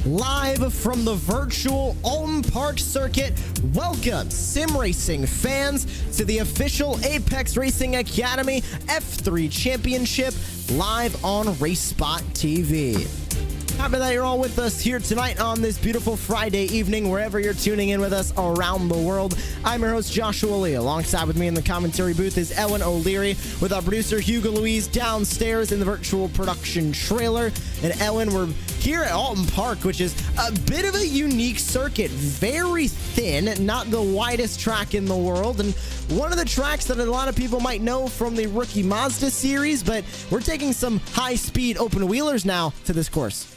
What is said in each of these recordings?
Live from the virtual Oulton Park circuit, welcome sim racing fans to the official Apex Racing Academy F3 Championship live on RaceSpotTV. Happy that you're all with us here tonight on this beautiful Friday evening, wherever you're tuning in with us around the world. I'm your host, Joshua Lee. Alongside with me in the commentary booth is Ellen O'Leary, with our producer, Hugo Louise, downstairs in the virtual production trailer. And Ellen, we're here at Oulton Park, which is a bit of a unique circuit. Very thin, not the widest track in the world, and one of the tracks that a lot of people might know from the Rookie Mazda series, but we're taking some high-speed open wheelers now to this course.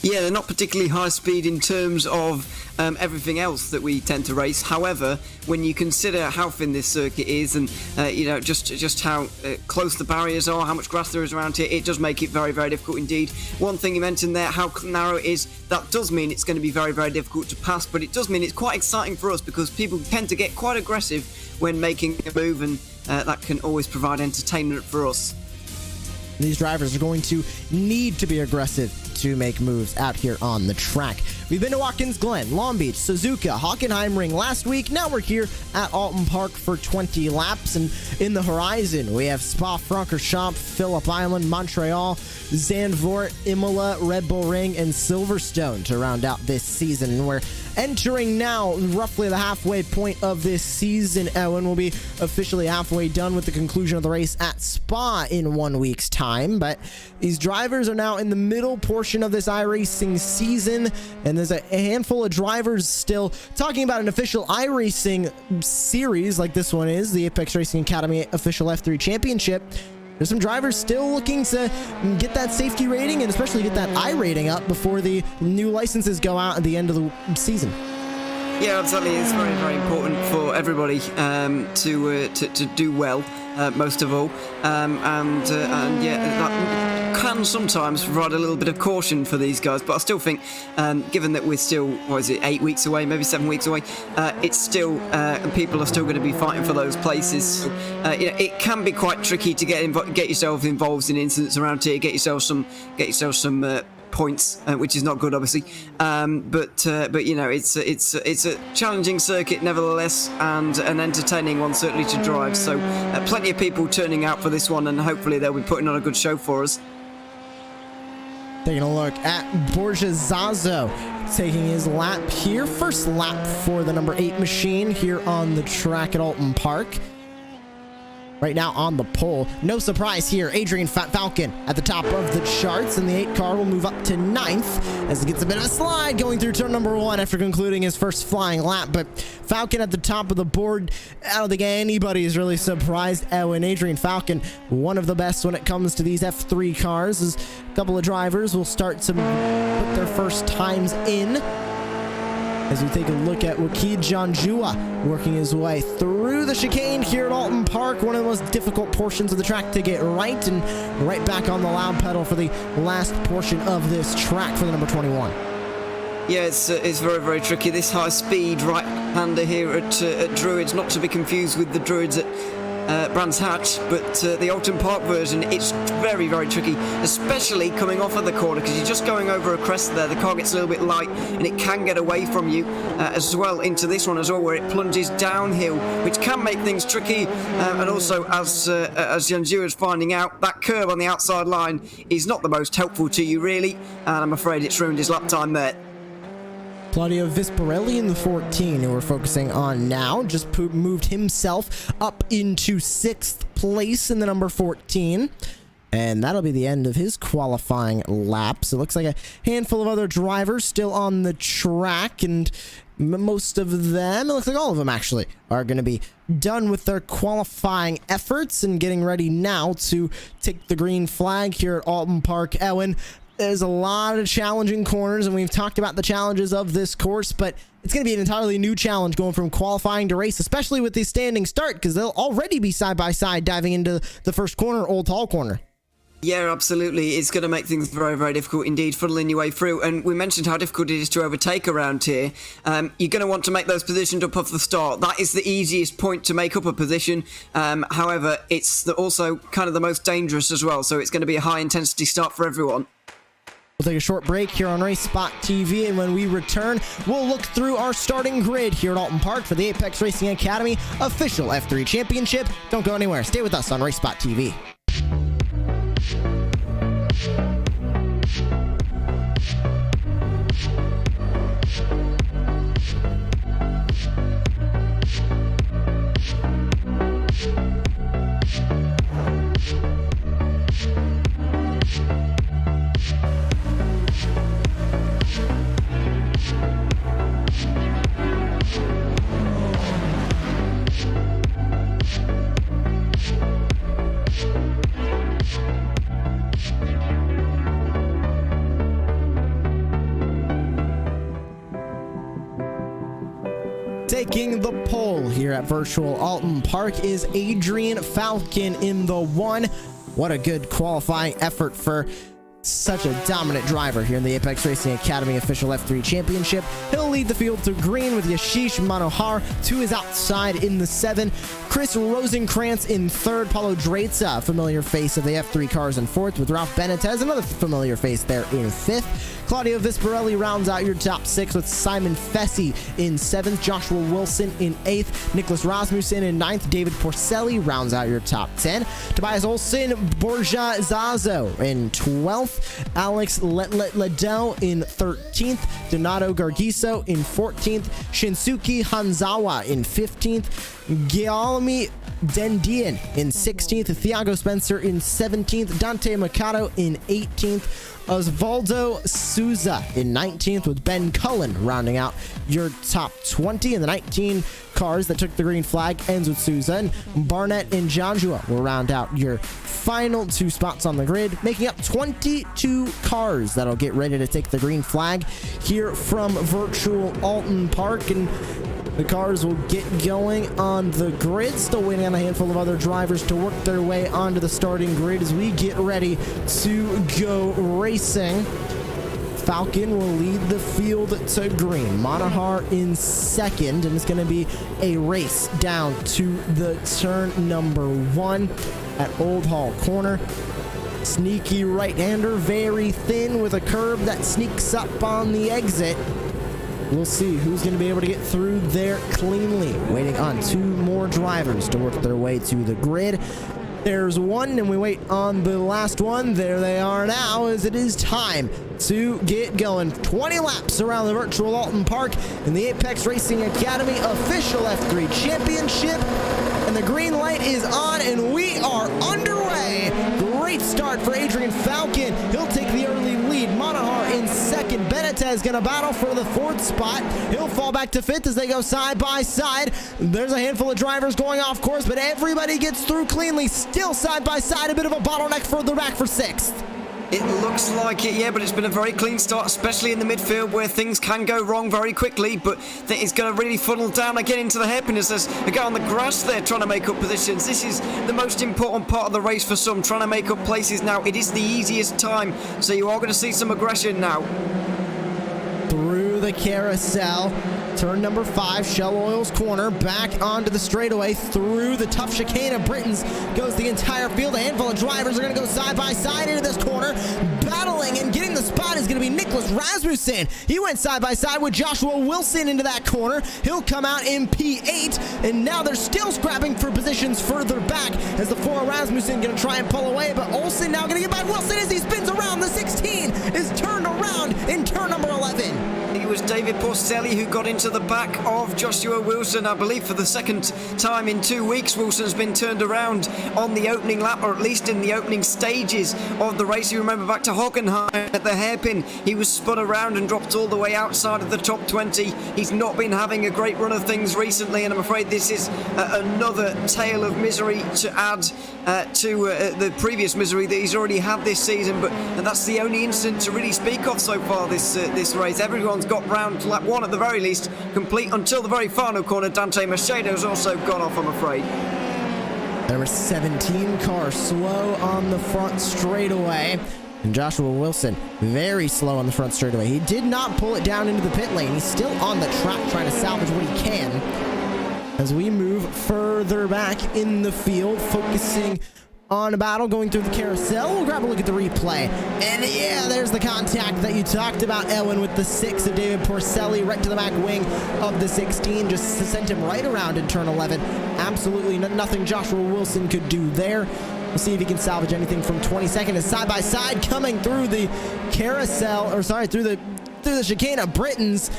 Yeah, they're not particularly high speed in terms of everything else that we tend to race. However, when you consider how thin this circuit is and just how close the barriers are, how much grass there is around here, it does make it very, very difficult indeed. One thing you mentioned there, how narrow it is, that does mean it's going to be very, very difficult to pass, but it does mean it's quite exciting for us because people tend to get quite aggressive when making a move, and that can always provide entertainment for us. These drivers are going to need to be aggressive to make moves out here on the track. We've been to Watkins Glen, Long Beach, Suzuka, Hockenheim Ring last week. Now we're here at Oulton Park for 20 laps, and in the horizon we have Spa-Francorchamps, Phillip Island, Montreal, Zandvoort, Imola, Red Bull Ring, and Silverstone to round out this season. And we're entering now roughly the halfway point of this season. Owen will be officially halfway done with the conclusion of the race at Spa in 1 week's time, but these drivers are now in the middle portion of this iRacing season, and there's a handful of drivers still talking about an official iRacing series like this one is, the Apex Racing Academy official F3 Championship. There's some drivers still looking to get that safety rating and especially get that I rating up before the new licenses go out at the end of the season. Yeah, absolutely. It's very, very important for everybody to do well, most of all, and yeah, that can sometimes provide a little bit of caution for these guys. But I still think, given that we're still, 8 weeks away, maybe 7 weeks away, it's still people are still going to be fighting for those places. So, it can be quite tricky to get yourself involved in incidents around here, get yourself some points, which is not good, obviously. But it's a challenging circuit nevertheless, and an entertaining one certainly to drive. So plenty of people turning out for this one, and hopefully they'll be putting on a good show for us. Taking a look at Borja Zazo taking his lap here. First lap for the number 8 machine here on the track at Oulton Park. Right now on the pole. No surprise here, Adrian Falcon at the top of the charts, and the 8 car will move up to 9th as it gets a bit of a slide going through turn number 1 after concluding his first flying lap. But Falcon at the top of the board, I don't think anybody is really surprised. And Adrian Falcon, one of the best when it comes to these F3 cars, as a couple of drivers will start to put their first times in. As we take a look at Wakid Janjua working his way through the chicane here at Oulton Park, one of the most difficult portions of the track to get right, and right back on the loud pedal for the last portion of this track for the number 21. Yeah, it's very, very tricky. This high-speed right-hander here at Druids, not to be confused with the Druids at Brands Hatch, but the Oulton Park version, it's very, very tricky, especially coming off of the corner, because you're just going over a crest there. The car gets a little bit light and it can get away from you as well into this one as well, where it plunges downhill, which can make things tricky. And also, as Janjua is finding out, that curve on the outside line is not the most helpful to you, really, and I'm afraid it's ruined his lap time there. Claudio Visparelli in the 14, who we're focusing on now, just moved himself up into 6th place in the number 14. And that'll be the end of his qualifying lap. So it looks like a handful of other drivers still on the track, and most of them, it looks like all of them actually, are going to be done with their qualifying efforts and getting ready now to take the green flag here at Oulton Park. Owen, there's a lot of challenging corners, and we've talked about the challenges of this course, but it's going to be an entirely new challenge going from qualifying to race, especially with the standing start, because they'll already be side by side diving into the first corner, Old Tall Corner. Yeah, absolutely. It's going to make things very, very difficult indeed, funneling your way through. And we mentioned how difficult it is to overtake around here. You're going to want to make those positions up off the start. That is the easiest point to make up a position. However, it's also kind of the most dangerous as well. So it's going to be a high intensity start for everyone. We'll take a short break here on RaceSpot TV, and when we return, we'll look through our starting grid here at Oulton Park for the Apex Racing Academy official F3 Championship. Don't go anywhere. Stay with us on RaceSpot TV. Taking the pole here at virtual Oulton Park is Adrian Falcon in the 1. What a good qualifying effort for such a dominant driver here in the Apex Racing Academy official F3 Championship. He'll lead the field to green with Yashish Manohar to his outside in the 7. Chris Rosenkrantz in 3rd. Paulo Dreiza, familiar face of the F3 cars, in 4th, with Ralph Benitez, another familiar face there, in 5th. Claudio Visparelli rounds out your top 6 with Simon Fessy in 7th, Joshua Wilson in 8th, Nicholas Rasmussen in 9th, David Porcelli rounds out your top 10, Tobias Olsen, Borja Zazo in 12th, Alex Ledell in 13th, Donato Gargiso in 14th, Shinsuke Hanzawa in 15th, Guillaume Dendian in 16th, Thiago Spencer in 17th, Dante Mercado in 18th, Osvaldo Souza in 19th, with Ben Cullen rounding out your top 20. And the 19 cars that took the green flag ends with Souza, and Barnett and Janjua will round out your final 2 spots on the grid, making up 22 cars that'll get ready to take the green flag here from virtual Oulton Park. And the cars will get going on the grid. Still waiting on a handful of other drivers to work their way onto the starting grid as we get ready to go racing. Falcon will lead the field to green. Manohar in 2nd, and it's going to be a race down to the turn number 1 at Old Hall Corner. Sneaky right-hander, very thin with a curb that sneaks up on the exit. We'll see who's going to be able to get through there cleanly. Waiting on 2 more drivers to work their way to the grid. There's one, and we wait on the last one. There they are now, as it is time to get going. 20 laps around the virtual Oulton Park in the Apex Racing Academy official F3 Championship. And the green light is on, and we are underway. Great start for Adrian Falcon. He'll take the early lead. Manohar in 2nd. Benitez going to battle for the 4th spot. He'll fall back to 5th as they go side by side. There's a handful of drivers going off course, but everybody gets through cleanly. Still side by side. A bit of a bottleneck further back for 6th. It looks like it, yeah, but it's been a very clean start, especially in the midfield where things can go wrong very quickly, but it's going to really funnel down again into the hairpin as they go on the grass there trying to make up positions. This is the most important part of the race for some, trying to make up places now. It is the easiest time, so you are going to see some aggression now. Through the carousel, turn number 5, Shell Oil's corner, back onto the straightaway, through the tough chicane of Britons goes the entire field. A handful of drivers are going to go side by side into this corner. Battling and getting the spot is going to be Nicholas Rasmussen. He went side by side with Joshua Wilson into that corner. He'll come out in P8, and now they're still scrapping for positions further back as the 4 Rasmussen going to try and pull away, but Olsen now going to get by Wilson as he spins around. The 16 is turned around in turn number 11. It was David Porcelli who got into the back of Joshua Wilson, I believe for the 2nd time in 2 weeks. Wilson's been turned around on the opening lap, or at least in the opening stages of the race. You remember back to Hockenheim at the hairpin, he was spun around and dropped all the way outside of the top 20. He's not been having a great run of things recently, and I'm afraid this is another tale of misery to add to the previous misery that he's already had this season. But that's the only incident to really speak of so far this race. Everyone's got round lap 1 at the very least complete until the very final corner. Dante Macedo's also gone off, I'm afraid. There were 17 cars slow on the front straightaway, and Joshua Wilson very slow on the front straightaway. He did not pull it down into the pit lane. He's still on the track trying to salvage what he can. As we move further back in the field, focusing on a battle going through the carousel. We'll grab a look at the replay. And yeah, there's the contact that you talked about, Elwin, with the 6 of David Porcelli right to the back wing of the 16. Just sent him right around in turn 11. Absolutely nothing Joshua Wilson could do there. We'll see if he can salvage anything from 22nd as side by side coming through the carousel, or sorry, through the chicane of Britons.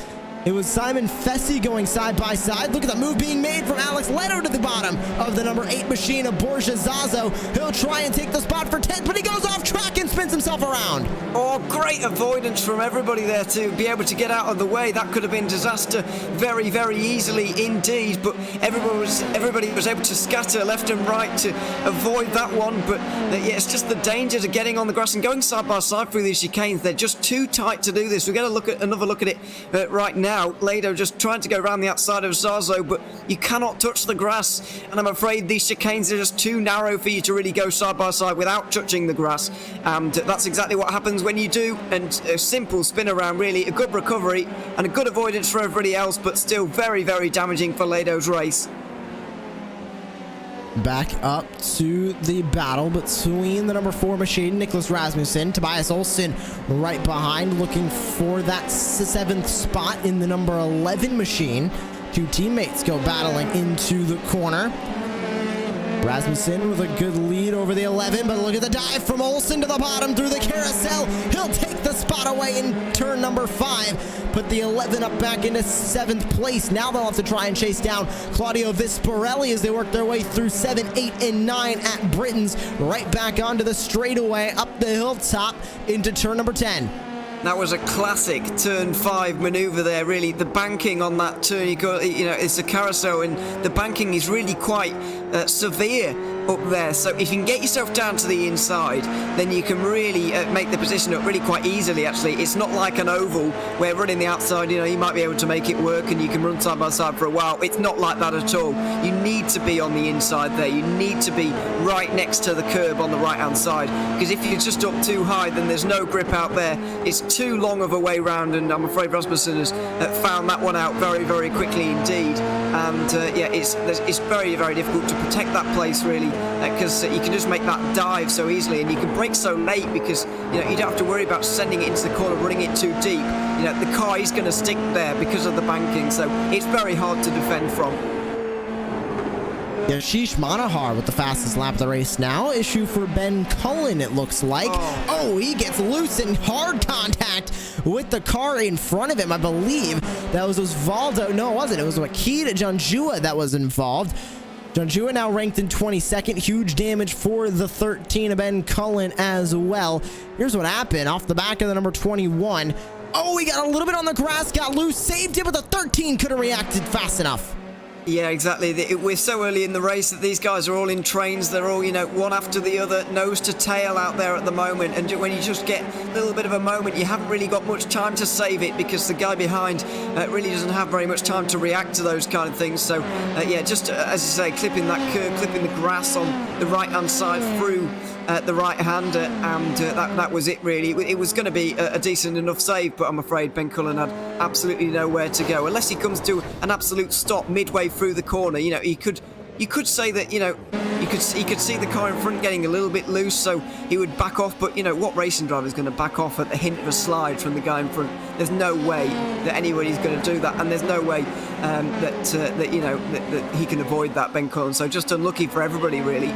It was Simon Fessy going side by side. Look at the move being made from Alex Leto to the bottom of the number 8 machine of Borja Zazo. He'll try and take the spot for 10th, but he goes off track and spins himself around. Oh, great avoidance from everybody there to be able to get out of the way. That could have been disaster very, very easily indeed, but everybody was able to scatter left and right to avoid that one. But yeah, it's just the danger to getting on the grass and going side by side through these chicanes. They're just too tight to do this. We're going to look at another look at it right now. Ledo just trying to go around the outside of Zazo, but you cannot touch the grass, and I'm afraid these chicanes are just too narrow for you to really go side by side without touching the grass, and that's exactly what happens when you do. And a simple spin around, really a good recovery and a good avoidance for everybody else, but still very, very damaging for Ledo's race. Back up to the battle between the number 4 machine, Nicholas Rasmussen, Tobias Olsen right behind, looking for that 7th spot in the number 11 machine. 2 teammates go battling into the corner. Rasmussen with a good lead over the 11, but look at the dive from Olsen to the bottom through the carousel. He'll take the spot away in turn number 5. Put the 11 up back into 7th place. Now they'll have to try and chase down Claudio Visparelli as they work their way through 7, 8, and 9 at Britons. Right back onto the straightaway up the hilltop into turn number 10. That was a classic turn 5 maneuver there, really. The banking on that turn, it's a carousel, and the banking is really quite severe up there. So if you can get yourself down to the inside, then you can really make the position up really quite easily, actually. It's not like an oval where running the outside, you might be able to make it work and you can run side by side for a while. It's not like that at all. You need to be on the inside there. You need to be right next to the curb on the right-hand side, because if you're just up too high, then there's no grip out there. It's too long of a way round, and I'm afraid Rasmussen has found that one out very, very quickly indeed. And yeah, it's very, very difficult to protect that place, really, because you can just make that dive so easily, and you can brake so late because you don't have to worry about sending it into the corner, running it too deep. The car is going to stick there because of the banking, so it's very hard to defend from. Ashish Manahar with the fastest lap of the race now. Issue for Ben Cullen, it looks like. Oh, he gets loose in hard contact with the car in front of him. I believe that was Osvaldo. No, it wasn't. It was Makita Janjua that was involved. Janjua now ranked in 22nd. Huge damage for the 13 of Ben Cullen as well. Here's what happened off the back of the number 21. Oh, he got a little bit on the grass, got loose, saved it, but the 13 couldn't react fast enough. Yeah, exactly. We're so early in the race that these guys are all in trains. They're all, one after the other, nose to tail out there at the moment. And when you just get a little bit of a moment, you haven't really got much time to save it because the guy behind really doesn't have very much time to react to those kind of things. So, yeah, just as you say, clipping that curb, clipping the grass on the right-hand side through the right-hander, and that was it, really. It was going to be a decent enough save, but I'm afraid Ben Cullen had absolutely nowhere to go. Unless he comes to an absolute stop midway through the corner, you could say that, he could see the car in front getting a little bit loose, so he would back off. But what racing driver is going to back off at the hint of a slide from the guy in front? There's no way that anybody's going to do that, and there's no way that he can avoid that, Ben Cullen. So just unlucky for everybody, really.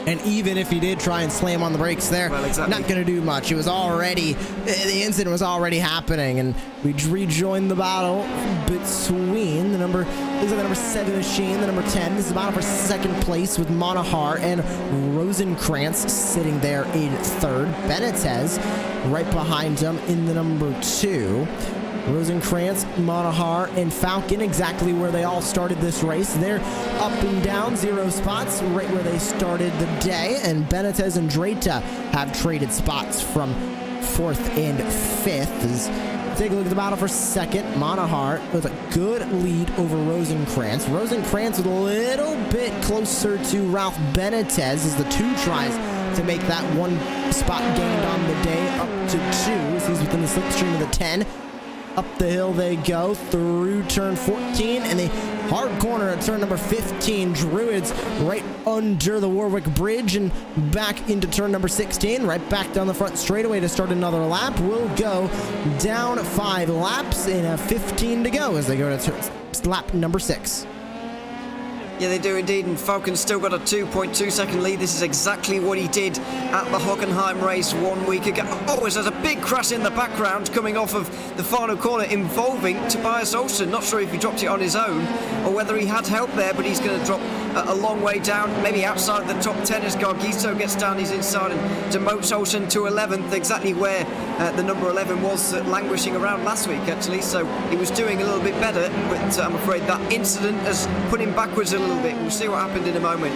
And even if he did try and slam on the brakes there, well, exactly. Not going to do much. It was already, the incident was already happening, and we rejoined the battle between the number 7 machine, the number 10. This is a battle for 2nd place with Monahar and Rosenkrantz sitting there in 3rd. Benitez right behind him in the number 2. Rosenkrantz, Monahar, and Falcon exactly where they all started this race. They're up and down, 0 spots, right where they started the day. And Benitez and Dreta have traded spots from 4th and 5th. Take a look at the battle for 2nd. Monahar with a good lead over Rosenkrantz. Rosenkrantz with a little bit closer to Ralph Benitez as the 2 tries to make that 1 spot gained on the day up to 2. He's within the slipstream of the 10. Up the hill they go through turn 14 and a hard corner at turn number 15. Druids right under the Warwick Bridge and back into turn number 16. Right back down the front straightaway to start another lap. We'll go down 5 laps in 15 to go as they go to lap number 6. Yeah, they do indeed, and Falcon's still got a 2.2 second lead. This is exactly what he did at the Hockenheim race 1 week ago. Oh, there's a big crash in the background coming off of the final corner involving Tobias Oulton. Not sure if he dropped it on his own or whether he had help there, but he's going to drop a long way down, maybe outside the top 10 as Gargiso gets down his inside and demotes Oulton to 11th, exactly where the number 11 was languishing around last week, actually. So he was doing a little bit better, but I'm afraid that incident has put him backwards a little bit. We'll see what happened in a moment.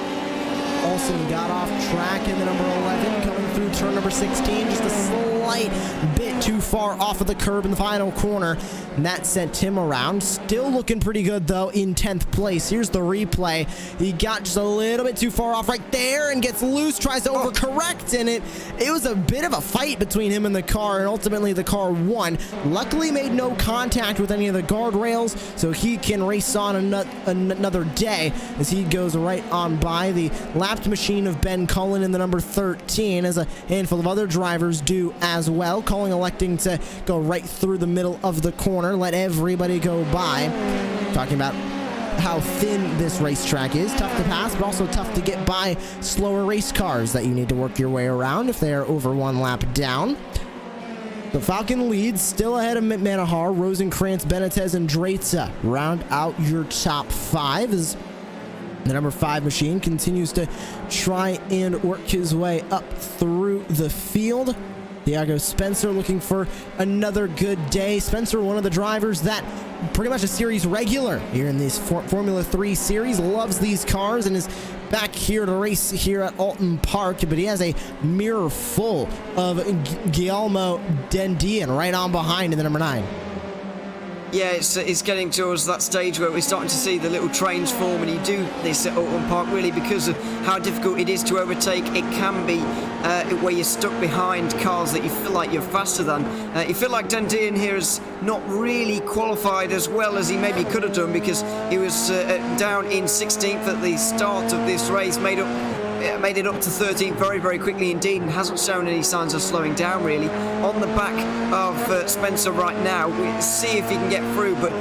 Olsen got off track in the number 11, coming through turn number 16, just a slight bit too far off of the curb in the final corner, and that sent him around. Still looking pretty good, though, in 10th place. Here's the replay. He got just a little bit too far off right there and gets loose, tries to overcorrect, and it was a bit of a fight between him and the car, and ultimately the car won. Luckily made no contact with any of the guardrails, so he can race on another day as he goes right on by the lapped machine of Ben Cullen in the number 13, as a handful of other drivers do as well. Cullen electing to go right through the middle of the corner, let everybody go by. Talking about how thin this racetrack is. Tough to pass, but also tough to get by slower race cars that you need to work your way around if they are over 1 lap down. The Falcon leads, still ahead of Manahar, Rosenkrantz, Benitez, and Dreza. Round out your top 5 as the number 5 machine continues to try and work his way up through the field. Thiago Spencer looking for another good day. Spencer, one of the drivers that pretty much a series regular here in this Formula 3 series, loves these cars and is back here to race here at Oulton Park, but he has a mirror full of Guillermo Dendian right on behind in the number 9. Yeah, it's getting towards that stage where we're starting to see the little trains form, and you do this at Oulton Park really because of how difficult it is to overtake. It can be where you're stuck behind cars that you feel like you're faster than. You feel like Dendian here has not really qualified as well as he maybe could have done, because he was down in 16th at the start of this race, made it up to 13th very, very quickly indeed, and hasn't shown any signs of slowing down really. On the back of Spencer right now, we'll see if he can get through, but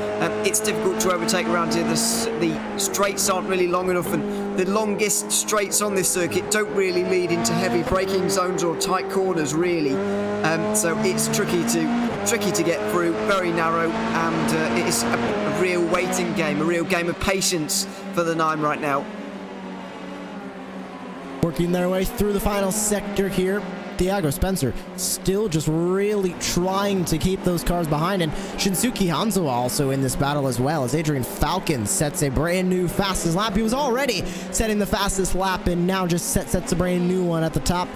it's difficult to overtake around here. The straights aren't really long enough, and the longest straights on this circuit don't really lead into heavy braking zones or tight corners really. So it's tricky to get through, very narrow, and it's a real waiting game, a real game of patience for the 9 right now. Working their way through the final sector here. Thiago Spencer still just really trying to keep those cars behind, and Shinsuke Hanzo also in this battle as well, as Adrian Falcon sets a brand new fastest lap. He was already setting the fastest lap and now just sets a brand new one at the top,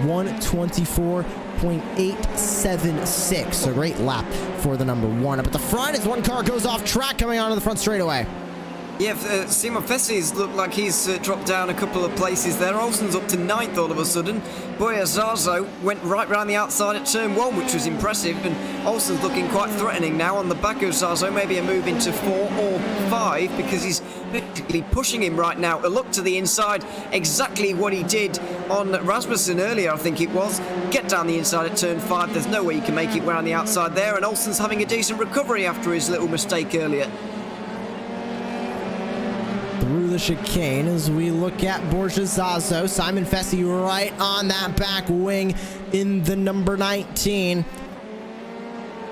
124.876. A great lap for the number 1. Up at the front as one car goes off track coming onto the front straightaway. Yeah, Simon Fessi's looked like he's dropped down a couple of places there. Olsen's up to 9th all of a sudden. Boya Zazo went right round the outside at turn 1, which was impressive, and Olsen's looking quite threatening now on the back of Zazo. Maybe a move into 4 or 5, because he's basically pushing him right now. A look to the inside, exactly what he did on Rasmussen earlier, I think it was. Get down the inside at turn 5. There's no way you can make it round the outside there, and Olsen's having a decent recovery after his little mistake earlier. Through the chicane as we look at Borja Zazo. Simon Fessi right on that back wing in the number 19.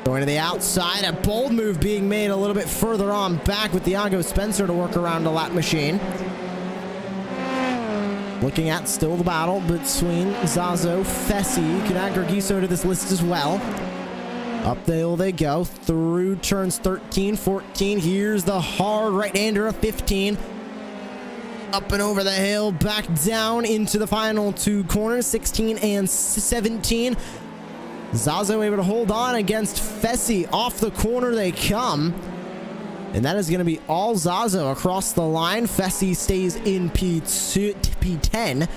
Going to the outside, a bold move being made a little bit further on back with Thiago Spencer to work around a lap machine. Looking at still the battle between Zazo, Fessi. You can add Gargiso to this list as well. Up the hill they go through turns 13, 14. Here's the hard right-hander of 15. Up and over the hill, back down into the final 2 corners, 16 and 17. Zazo able to hold on against Fessi. Off the corner they come. And that is going to be all Zazo across the line. Fessi stays in P10.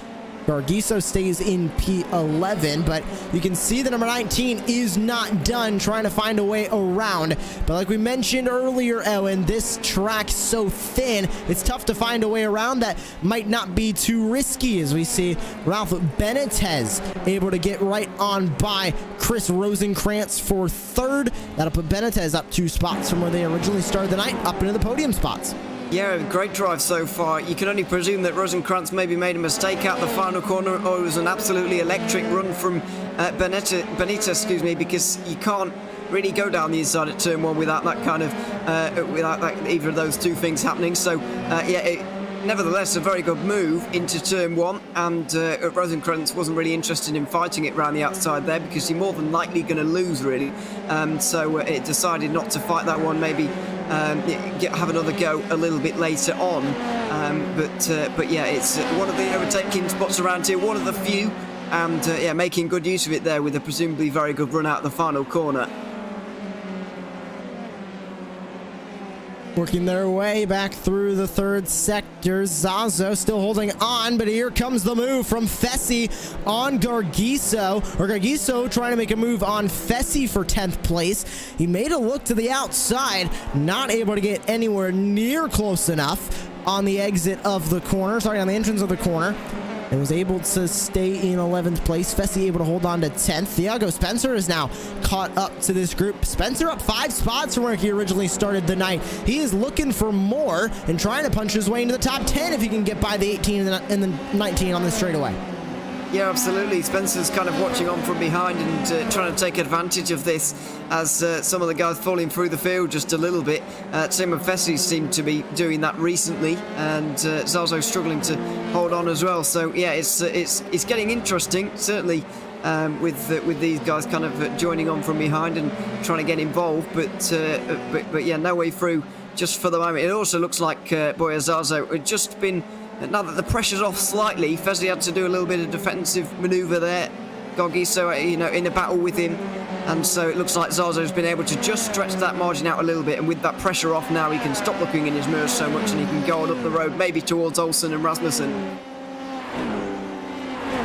Gargiso stays in P11, but you can see the number 19 is not done trying to find a way around. But like we mentioned earlier, Owen, this track's so thin, it's tough to find a way around that might not be too risky, as we see Ralph Benitez able to get right on by Chris Rosenkrantz for third. That'll put Benitez up 2 spots from where they originally started the night, up into the podium spots. Yeah, great drive so far. You can only presume that Rosenkrantz maybe made a mistake out the final corner, or it was an absolutely electric run from Benitez, because you can't really go down the inside at turn 1 without that kind of, without that, either of those two things happening. So, nevertheless, a very good move into turn 1, and Rosenkrantz wasn't really interested in fighting it around the outside there because you're more than likely going to lose, really. So it decided not to fight that one, maybe have another go a little bit later on. But yeah, it's one of the overtaking spots around here, one of the few, and yeah, making good use of it there with a presumably very good run out the final corner. Working their way back through the third sector. Zazo still holding on, but here comes the move from Fessy on Gargiso. Or Gargiso trying to make a move on Fessy for 10th place. He made a look to the outside, not able to get anywhere near close enough on the exit of the corner. Sorry, on the entrance of the corner. And was able to stay in 11th place. Fessy able to hold on to 10th. Thiago Spencer is now caught up to this group. Spencer up 5 spots from where he originally started the night. He is looking for more and trying to punch his way into the top 10 if he can get by the 18 and the 19 on this straightaway. Yeah, absolutely. Spencer's kind of watching on from behind and trying to take advantage of this as some of the guys falling through the field just a little bit. Tim and Fessy seem to be doing that recently, and Zazo struggling to hold on as well. So yeah, it's getting interesting, certainly, with these guys kind of joining on from behind and trying to get involved. But yeah, no way through just for the moment. It also looks like Boya Zazo had just been. Now that the pressure's off slightly, Fessy had to do a little bit of defensive manoeuvre there. Gargiso, in a battle with him, and so it looks like Zazo's been able to just stretch that margin out a little bit, and with that pressure off now, he can stop looking in his mirror so much, and he can go on up the road, maybe towards Oulton and Rasmussen.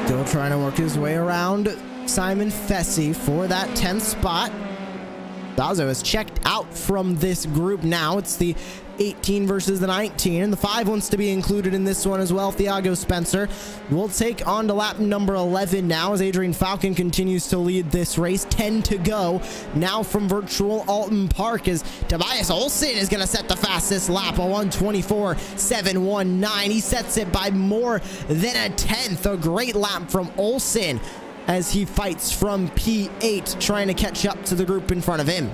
Still trying to work his way around Simon Fessy for that 10th spot. Zazo is checked out from this group now. It's the 18 versus the 19, and the 5 wants to be included in this one as well. Thiago Spencer will take on to lap number 11 now as Adrian Falcon continues to lead this race. 10 to go now from virtual Oulton Park as Tobias Oulton is going to set the fastest lap, a 1:24.719. He sets it by more than a tenth. A great lap from Oulton as he fights from P8, trying to catch up to the group in front of him.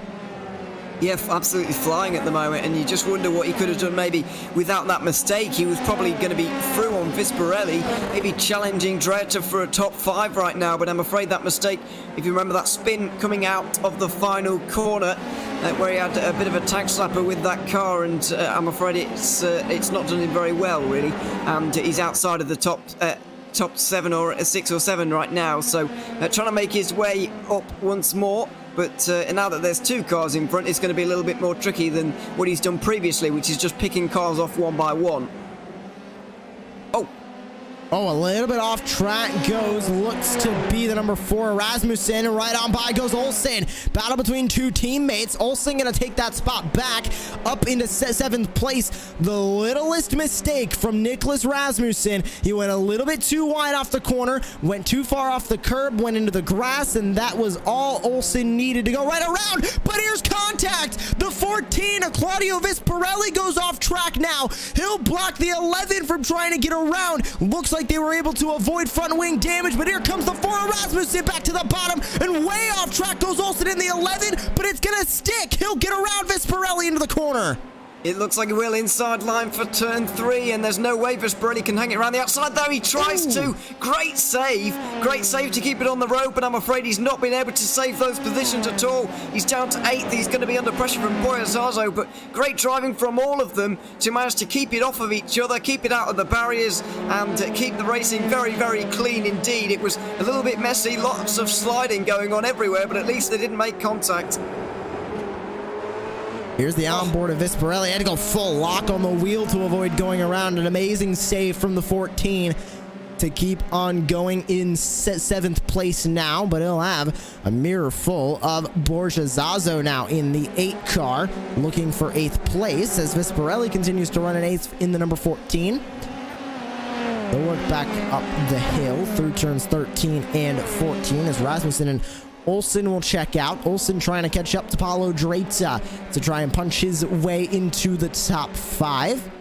Yeah, absolutely flying at the moment, and you just wonder what he could have done maybe without that mistake. He was probably going to be through on Visparelli, maybe challenging Dreta for a top 5 right now, but I'm afraid that mistake, if you remember that spin coming out of the final corner, where he had a bit of a tag slapper with that car, and I'm afraid it's not done him very well, really, and he's outside of the top 7 or 6 or 7 right now, so trying to make his way up once more. But now that there's 2 cars in front, it's going to be a little bit more tricky than what he's done previously, which is just picking cars off one by one. Oh, a little bit off track goes, looks to be the number 4 Rasmussen. Right on by goes Oulton. Battle between 2 teammates. Oulton going to take that spot back up into 7th place. The littlest mistake from Nicholas Rasmussen. He went a little bit too wide off the corner, went too far off the curb, went into the grass, and that was all Oulton needed to go right around. But here's contact. The 14 of Claudio Visparelli goes off track now. He'll block the 11 from trying to get around. Looks like they were able to avoid front wing damage, but here comes the 4 Rasmussen back to the bottom, and way off track goes Oulton in the 11, but it's gonna stick. He'll get around Visparelli into the corner. It looks like he will inside line for turn 3, and there's no way Visparelli can hang it around the outside, though he tries to. Great save to keep it on the road, but I'm afraid he's not been able to save those positions at all. He's down to 8th. He's going to be under pressure from Boya Zazo, but great driving from all of them to manage to keep it off of each other, keep it out of the barriers, and keep the racing very, very clean indeed. It was a little bit messy, lots of sliding going on everywhere, but at least they didn't make contact. Here's the onboard of Visparelli. Had to go full lock on the wheel to avoid going around. An amazing save from the 14 to to keep on going in 7th place now, but he'll have a mirror full of Borja Zazo now in the 8 car, looking for 8th place as Visparelli continues to run an 8th in the number 14. They'll work back up the hill through turns 13 and 14 as Rasmussen and Oulton will check out. Oulton trying to catch up to Paulo Dreta to try and punch his way into the top 5.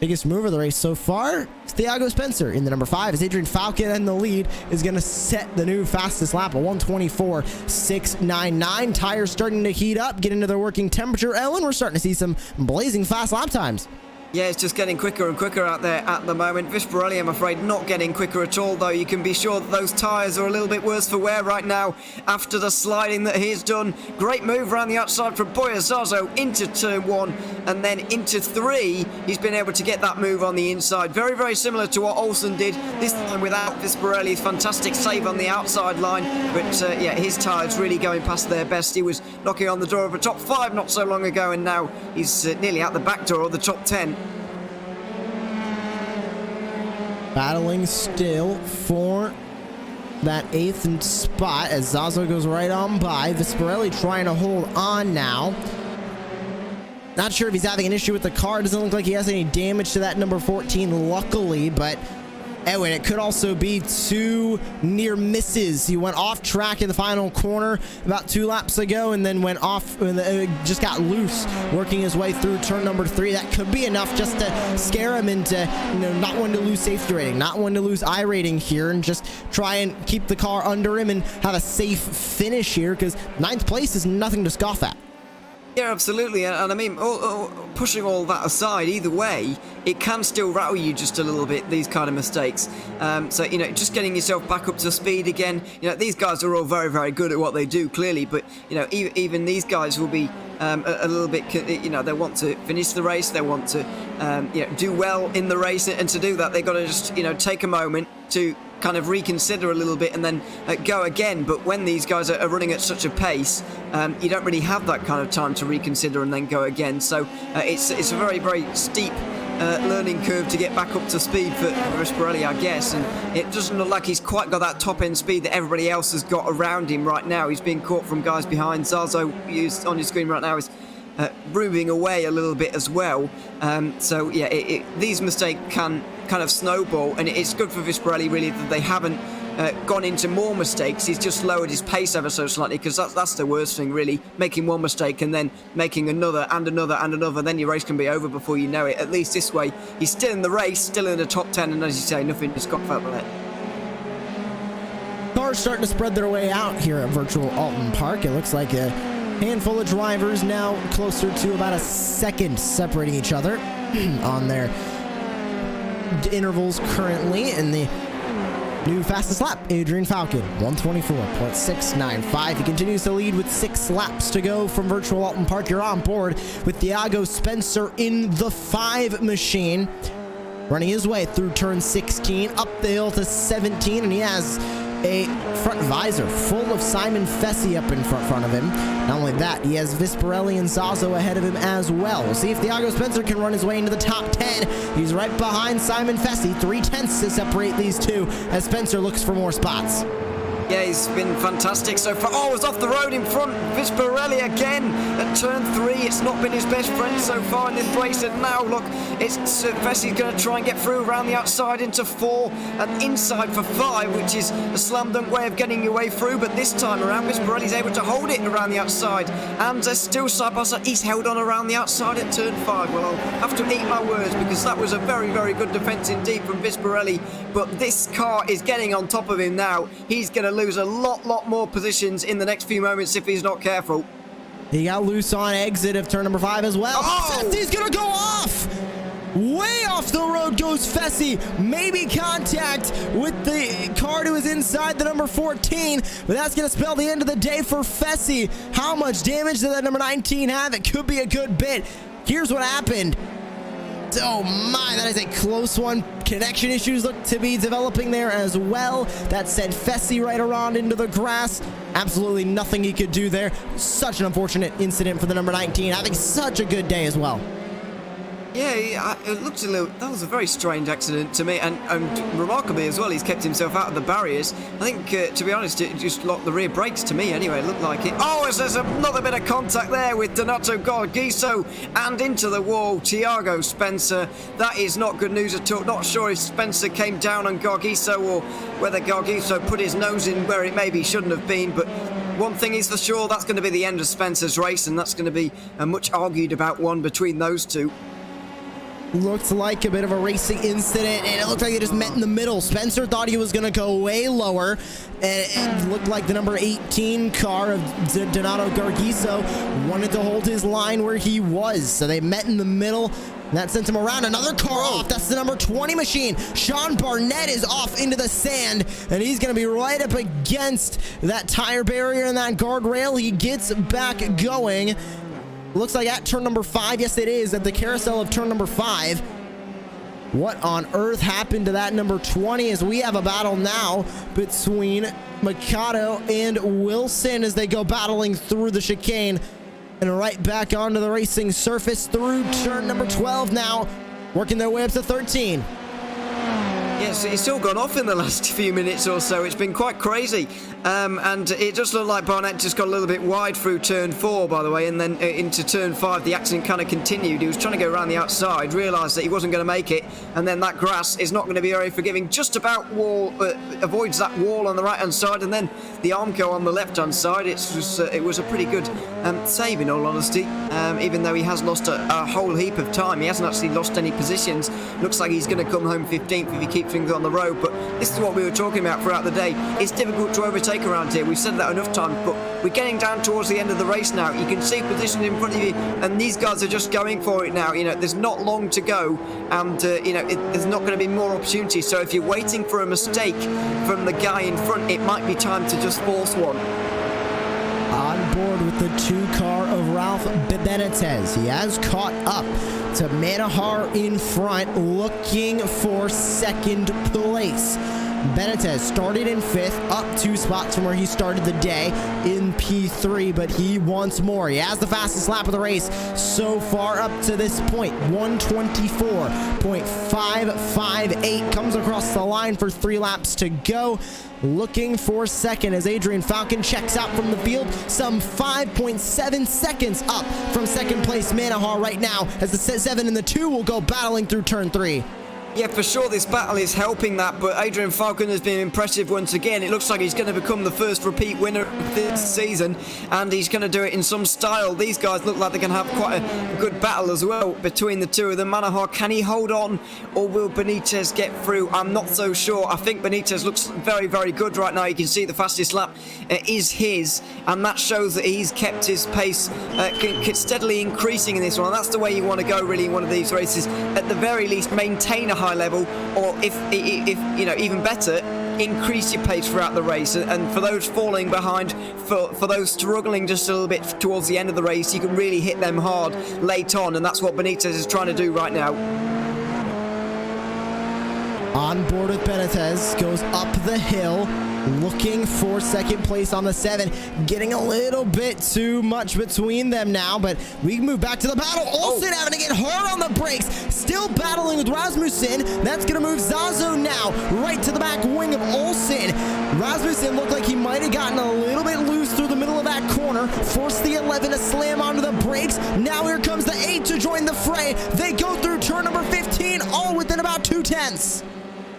Biggest mover of the race so far is Thiago Spencer in the number 5 as Adrian Falcon in the lead is going to set the new fastest lap, a 1:24.699. Tires starting to heat up, get into their working temperature. Ellen, we're starting to see some blazing fast lap times. Yeah, it's just getting quicker and quicker out there at the moment. Visparelli, I'm afraid, not getting quicker at all, though. You can be sure that those tyres are a little bit worse for wear right now after the sliding that he's done. Great move around the outside from Borja Zazo into turn 1 and then into 3. He's been able to get that move on the inside. Very, very similar to what Oulton did, this time without Visparelli's fantastic save on the outside line. But, yeah, his tyres really going past their best. He was knocking on the door of a top 5 not so long ago, and now he's nearly out the back door of the top 10. Battling still for that 8th spot as Zazo goes right on by. Visparelli trying to hold on now. Not sure if he's having an issue with the car. Doesn't look like he has any damage to that number 14, luckily, but Edwin, it could also be 2 near misses. He went off track in the final corner about 2 laps ago and then went off, just got loose working his way through turn number 3. That could be enough just to scare him into, not wanting to lose safety rating, not wanting to lose I rating here, and just try and keep the car under him and have a safe finish here, because 9th place is nothing to scoff at. Yeah, absolutely, and I mean, pushing all that aside, either way, it can still rattle you just a little bit, these kind of mistakes. So, just getting yourself back up to speed again. These guys are all very, very good at what they do, clearly, but, even these guys will be a little bit, they want to finish the race, they want to, do well in the race, and to do that, they've got to just, take a moment to kind of reconsider a little bit and then go again. But when these guys are running at such a pace, you don't really have that kind of time to reconsider and then go again. So it's a very, very steep learning curve to get back up to speed for Visparelli, I guess, and it doesn't look like he's quite got that top end speed that everybody else has got around him right now. He's being caught from guys behind. Zazo, used on your screen right now, is moving away a little bit as well. So yeah, these mistakes can kind of snowball, and it's good for Visparelli really that they haven't gone into more mistakes. He's just lowered his pace ever so slightly, because that's the worst thing really, making one mistake and then making another and another and another, then your race can be over before you know it. At least this way he's still in the race, still in the top 10, and as you say, nothing to scoff at with it. Cars starting to spread their way out here at virtual Oulton Park. It looks like a handful of drivers now closer to about a second separating each other on their intervals currently. In the new fastest lap, Adrian Falcon, 1:24.695. He continues to lead with 6 laps to go from virtual Oulton Park. You're on board with Thiago Spencer in the 5 machine, running his way through turn 16, up the hill to 17, and he has a front visor full of Simon Fessy up in front of him. Not only that, he has Visparelli and Zazo ahead of him as well. We'll see if Thiago Spencer can run his way into the top 10. He's right behind Simon Fessy, 3/10 to separate these two as Spencer looks for more spots. Yeah, he's been fantastic so far. Oh, it's off the road in front. Visparelli again at turn 3. It's not been his best friend so far in this race. And now, look, it's Vessy's going to try and get through around the outside into 4 and inside for 5, which is a slam dunk way of getting your way through. But this time around, Visparelli's able to hold it around the outside. And they're still side by side. He's held on around the outside at turn 5. Well, I'll have to eat my words, because that was a very, very good defence indeed from Visparelli. But this car is getting on top of him now. He's going to lose a lot more positions in the next few moments if he's not careful. He got loose on exit of turn number 5 as well. Oh! Fessy's gonna go off! Way off the road goes Fessy. Maybe contact with the car to his inside, the number 14, but that's gonna spell the end of the day for Fessy. How much damage did that number 19 have? It could be a good bit. Here's what happened. Oh my, that is a close one. Connection issues look to be developing there as well. That sent Fessy right around into the grass. Absolutely nothing he could do there. Such an unfortunate incident for the number 19, having such a good day as well. Yeah, it looked a little. That was a very strange accident to me, and remarkably as well, he's kept himself out of the barriers. I think, to be honest, it just locked the rear brakes to me. Anyway, it looked like it. Oh, there's another bit of contact there with Donato Gargiso, and into the wall, Thiago Spencer. That is not good news at all. Not sure if Spencer came down on Gargiso or whether Gargiso put his nose in where it maybe shouldn't have been, but. One thing is for sure, that's going to be the end of Spencer's race, and that's going to be a much argued about one between those two. Looked like a bit of a racing incident, and it looked like they just met in the middle. Spencer thought he was going to go way lower, and it looked like the number 18 car of Donato Gargiso wanted to hold his line where he was, so they met in the middle. And that sent him around. Another car off. That's the number 20 machine. Sean Barnett is off into the sand, and he's going to be right up against that tire barrier and that guardrail. He gets back going. Looks like at turn number 5. Yes, it is at the carousel of turn number 5. What on earth happened to that number 20 as we have a battle now between Mikado and Wilson as they go battling through the chicane. And right back onto the racing surface through turn number 12 now, working their way up to 13. Yes, it's all gone off in the last few minutes or so. It's been quite crazy. And it just looked like Barnett just got a little bit wide through turn 4, by the way, and then into turn 5, the accident kind of continued. He was trying to go around the outside, realised that he wasn't going to make it, and then that grass is not going to be very forgiving. Just about avoids that wall on the right-hand side, and then the Armco on the left-hand side. It was a pretty good save, in all honesty, even though he has lost a whole heap of time. He hasn't actually lost any positions. Looks like he's going to come home 15th if he keeps things on the road, but this is what we were talking about throughout the day. It's difficult to overtake around here. We've said that enough times, but we're getting down towards the end of the race now. You can see position in front of you, and these guys are just going for it now. You know, there's not long to go, and there's not going to be more opportunities. So if you're waiting for a mistake from the guy in front, it might be time to just force one. On board with the 2-car of Ralph Benitez. He has caught up to Manahar in front, looking for second place. Benitez started in 5th, up 2 spots from where he started the day in P3, but he wants more. He has the fastest lap of the race so far up to this point, 124.558. Comes across the line for 3 laps to go. Looking for second as Adrian Falcon checks out from the field, some 5.7 seconds up from second place Manahar right now, as the 7 and the 2 will go battling through turn 3. Yeah, for sure this battle is helping that, but Adrian Falcon has been impressive once again. It looks like he's going to become the first repeat winner of this season, and he's going to do it in some style. These guys look like they're going to have quite a good battle as well between the two of them. Manahar, can he hold on, or will Benitez get through? I'm not so sure. I think Benitez looks very, very good right now. You can see the fastest lap is his, and that shows that he's kept his pace steadily increasing in this one. And that's the way you want to go, really, in one of these races. At the very least, maintain a high level, or if even better, increase your pace throughout the race. And for those falling behind, for those struggling just a little bit towards the end of the race, you can really hit them hard late on, and that's what Benitez is trying to do right now. On board with Benitez, goes up the hill, looking for second place on the 7, getting a little bit too much between them now, but we move back to the battle. Oulton having to get hard on the brakes, still battling with Rasmussen. That's going to move Zazo now right to the back wing of Oulton. Rasmussen looked like he might have gotten a little bit loose through the middle of that corner, forced the 11 to slam onto the brakes. Now here comes the 8 to join the fray. They go through turn number 15, all within about 2/10.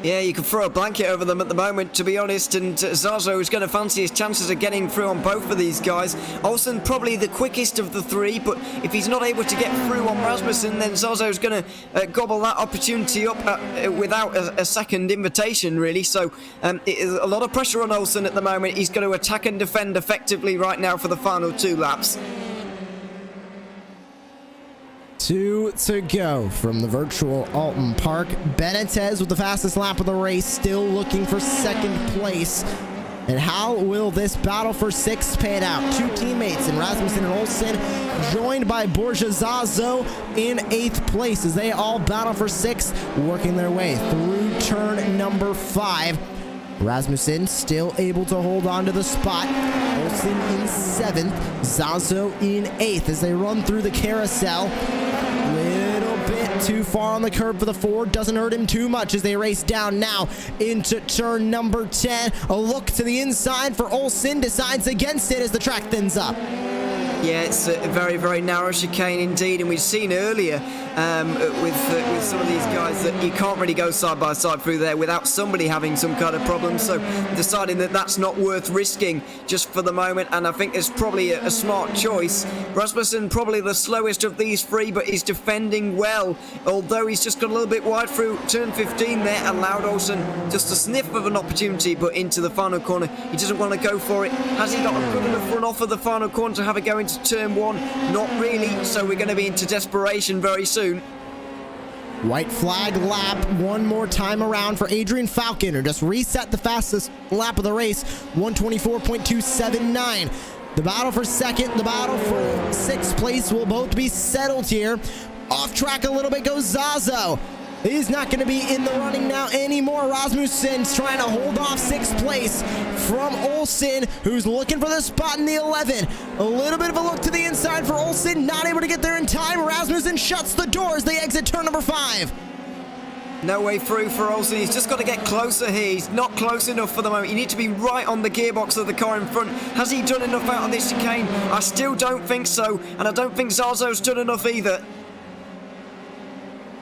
Yeah, you can throw a blanket over them at the moment, to be honest, and Zazo is going to fancy his chances of getting through on both of these guys. Oulton probably the quickest of the 3, but if he's not able to get through on Rasmussen, then Zazo is going to gobble that opportunity up without a second invitation, really. So it is a lot of pressure on Oulton at the moment. He's going to attack and defend effectively right now for the final 2 laps. 2 to go from the virtual Oulton Park. Benitez with the fastest lap of the race, still looking for second place. And how will this battle for 6 pan out? 2 teammates in Rasmussen and Oulton, joined by Borja Zazo in 8th place as they all battle for 6, working their way through turn number 5. Rasmussen still able to hold on to the spot. Oulton in 7th, Zazo in 8th as they run through the carousel. Little bit too far on the curb for the Ford. Doesn't hurt him too much as they race down now into turn number 10. A look to the inside for Oulton, decides against it as the track thins up. Yeah, it's a very, very narrow chicane indeed, and we've seen earlier with some of these guys that you can't really go side by side through there without somebody having some kind of problem, so deciding that that's not worth risking just for the moment, and I think it's probably a smart choice. Rasmussen probably the slowest of these three, but he's defending well, although he's just got a little bit wide through turn 15 there, allowed Oulton just a sniff of an opportunity, but into the final corner, he doesn't want to go for it. Has he got a good enough run off of the final corner to have a go into turn 1? Not really, so we're going to be into desperation very soon. White flag lap one more time around for Adrian Falcon, who just reset the fastest lap of the race, 124.279. The battle for second, the battle for sixth place will both be settled here. Off track a little bit goes Zazo. He's not going to be in the running now anymore. Rasmussen's trying to hold off sixth place from Oulton, who's looking for the spot in the 11. A little bit of a look to the inside for Oulton, not able to get there in time. Rasmussen shuts the door as they exit turn number 5. No way through for Oulton. He's just got to get closer here. He's not close enough for the moment. You need to be right on the gearbox of the car in front. Has he done enough out on this chicane? I still don't think so, and I don't think Zazo's done enough either.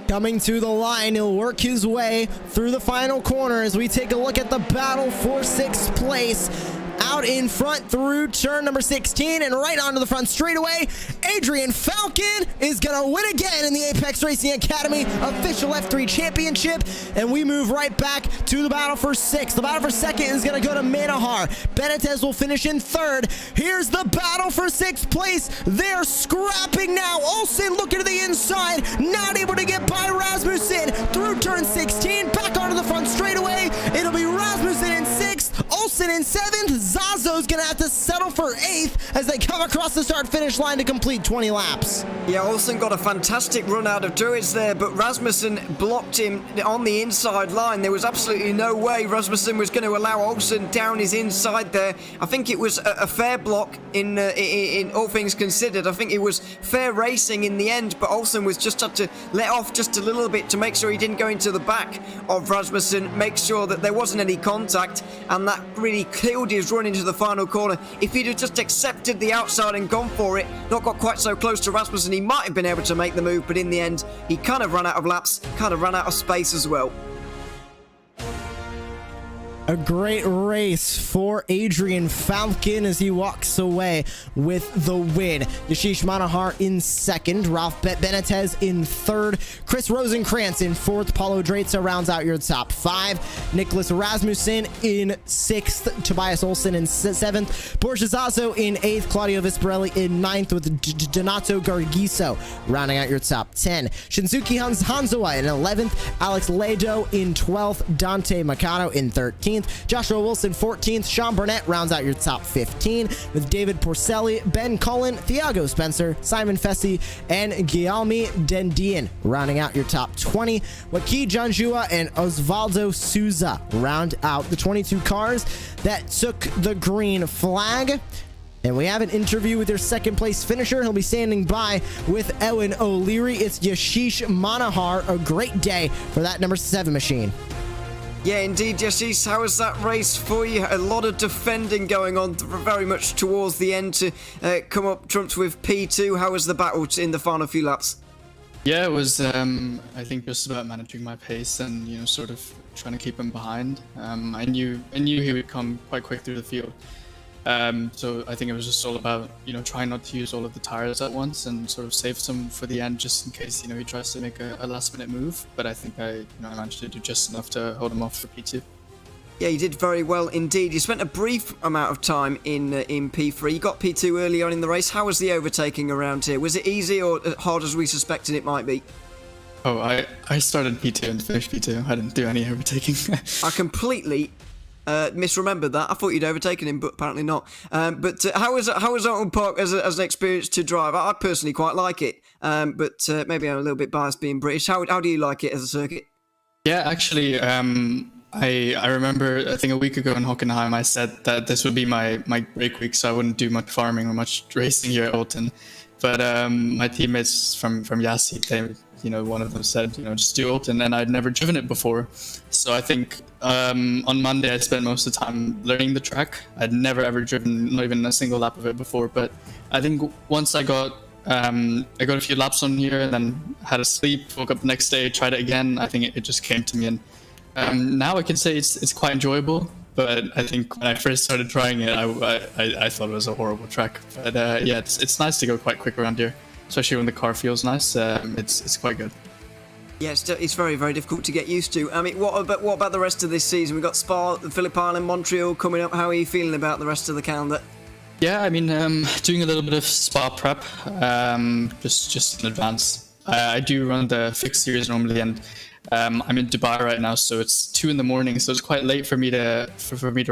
Coming to the line, he'll work his way through the final corner as we take a look at the battle for sixth place. Out in front through turn number 16 and right onto the front straightaway, Adrian Falcon is going to win again in the Apex Racing Academy official F3 championship, and we move right back to the battle for sixth. The battle for second is going to go to Manahar. Benitez will finish in third. Here's the battle for sixth place. They're scrapping now. Oulton looking to the inside, not able to get by Rasmussen through turn 16, back onto the front straightaway. It'll be Rasmussen in sixth, Oulton in seventh. Zazo's gonna have to settle for 8th as they come across the start-finish line to complete 20 laps. Yeah, Oulton got a fantastic run out of Druids there, but Rasmussen blocked him on the inside line. There was absolutely no way Rasmussen was going to allow Oulton down his inside there. I think it was a fair block in all things considered. I think it was fair racing in the end, but Oulton was just had to let off just a little bit to make sure he didn't go into the back of Rasmussen, make sure that there wasn't any contact, and that really killed his run into the final corner. If he'd have just accepted the outside and gone for it, not got quite so close to Rasmussen, he might have been able to make the move, but in the end, he kind of ran out of laps, kind of ran out of space as well. A great race for Adrian Falcon as he walks away with the win. Yashish Manahar in second, Ralph Benitez in third, Chris Rosenkrantz in fourth, Paulo Draitza rounds out your top 5, Nicholas Rasmussen in sixth, Tobias Oulton in seventh, Porsche Zazo in eighth, Claudio Visparelli in ninth, with Donato Gargiso rounding out your top 10, Shinsuke Hanzawa in 11th, Alex Lado in 12th, Dante Macano in 13th, Joshua Wilson 14th, Sean Burnett rounds out your top 15 with David Porcelli, Ben Cullen, Thiago Spencer, Simon Fessy, and Guillaume Dendian rounding out your top 20. Joaquin Janjua and Osvaldo Souza round out the 22 cars that took the green flag. And we have an interview with their second place finisher. He'll be standing by with Ewan O'Leary. It's Yashish Manahar. A great day for that number 7 machine. Yeah, indeed, Yashish. How was that race for you? A lot of defending going on very much towards the end to come up trumped with P2. How was the battle in the final few laps? Yeah, it was, I think, just about managing my pace and, you know, sort of trying to keep him behind. I knew he would come quite quick through the field. So I think it was just all about, you know, trying not to use all of the tires at once and sort of save some for the end just in case, you know, he tries to make a last minute move. But I think I managed to do just enough to hold him off for P2. Yeah, you did very well indeed. You spent a brief amount of time in P3. You got P2 early on in the race. How was the overtaking around here? Was it easy or hard as we suspected it might be? Oh, I started P2 and finished P2. I didn't do any overtaking. I completely misremembered that. I thought you'd overtaken him, but apparently not. But how was Oulton Park as an experience to drive? I personally quite like it, but maybe I'm a little bit biased being British. How do you like it as a circuit? Yeah, actually, I remember, I think a week ago in Hockenheim, I said that this would be my break week, so I wouldn't do much farming or much racing here at Oulton. but my teammates from Yassi, one of them said, just do Oulton, and I'd never driven it before. So I think on Monday I spent most of the time learning the track. I'd never ever driven, not even a single lap of it before. But I think once I got a few laps on here, and then had a sleep, woke up the next day, tried it again. I think it just came to me, and now I can say it's quite enjoyable. But I think when I first started trying it, I thought it was a horrible track. But yeah, it's nice to go quite quick around here, especially when the car feels nice. It's quite good. Yeah, it's very, very difficult to get used to. I mean, what about the rest of this season? We've got Spa, Phillip Island, Montreal coming up. How are you feeling about the rest of the calendar? Yeah, I mean, doing a little bit of Spa prep, just in advance. I do run the fixed series normally, and I'm in Dubai right now, so it's 2 a.m, so it's quite late for me to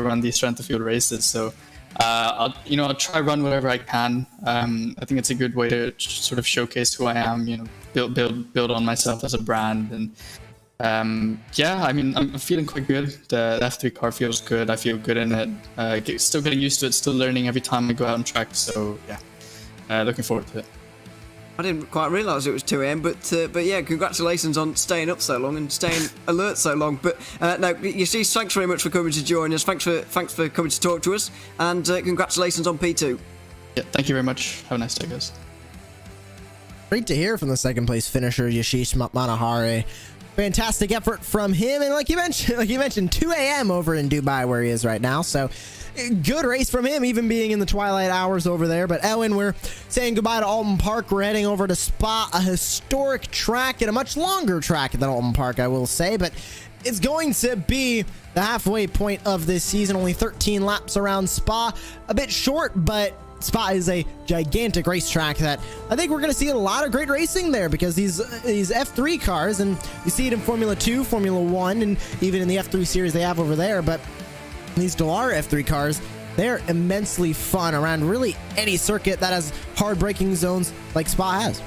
run these strength of field races. So I'll try run whatever I can. I think it's a good way to sort of showcase who I am. Build on myself as a brand, and yeah, I mean, I'm feeling quite good. The F3 car feels good. I feel good in it. Still getting used to it. Still learning every time I go out on track. So yeah, looking forward to it. I didn't quite realise it was 2 a.m, but yeah, congratulations on staying up so long and staying alert so long. But no, Yashish, thanks very much for coming to join us. Thanks for coming to talk to us, and congratulations on P2. Yeah, thank you very much. Have a nice day, guys. Great to hear from the second place finisher, Yashish Manahare. Fantastic effort from him, and like you mentioned, 2 a.m. over in Dubai where he is right now. So good race from him, even being in the twilight hours over there. But Elwin, we're saying goodbye to Oulton Park. We're heading over to Spa, a historic track and a much longer track than Oulton Park, I will say. But it's going to be the halfway point of this season. Only 13 laps around Spa. A bit short, but Spa is a gigantic racetrack that I think we're going to see a lot of great racing there, because these F3 cars, and you see it in Formula 2, Formula 1, and even in the F3 series they have over there, but these Dallara F3 cars, they're immensely fun around really any circuit that has hard braking zones like Spa has.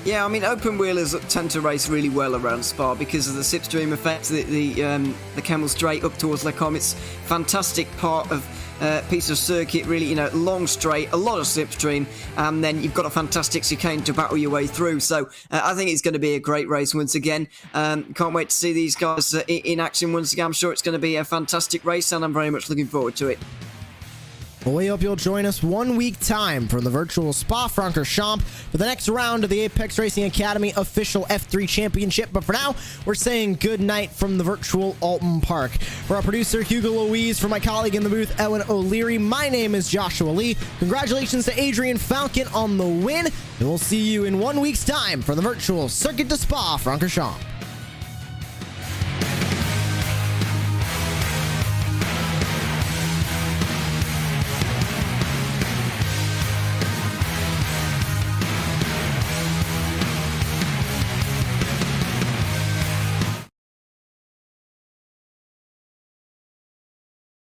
Yeah, I mean, open wheelers tend to race really well around Spa because of the slipstream effect, the Camel Straight up towards Les Coms. It's a fantastic part of piece of circuit, really, long straight, a lot of slipstream, and then you've got a fantastic chicane to battle your way through. So I think it's going to be a great race once again. Can't wait to see these guys in action once again. I'm sure it's going to be a fantastic race, and I'm very much looking forward to it. Well, we hope you'll join us 1 week time from the virtual Spa-Francorchamps for the next round of the Apex Racing Academy official F3 Championship. But for now, we're saying good night from the virtual Oulton Park. For our producer, Hugo Louise, for my colleague in the booth, Ellen O'Leary, my name is Joshua Lee. Congratulations to Adrian Falcon on the win, and we'll see you in 1 week's time for the virtual Circuit de Spa-Francorchamps.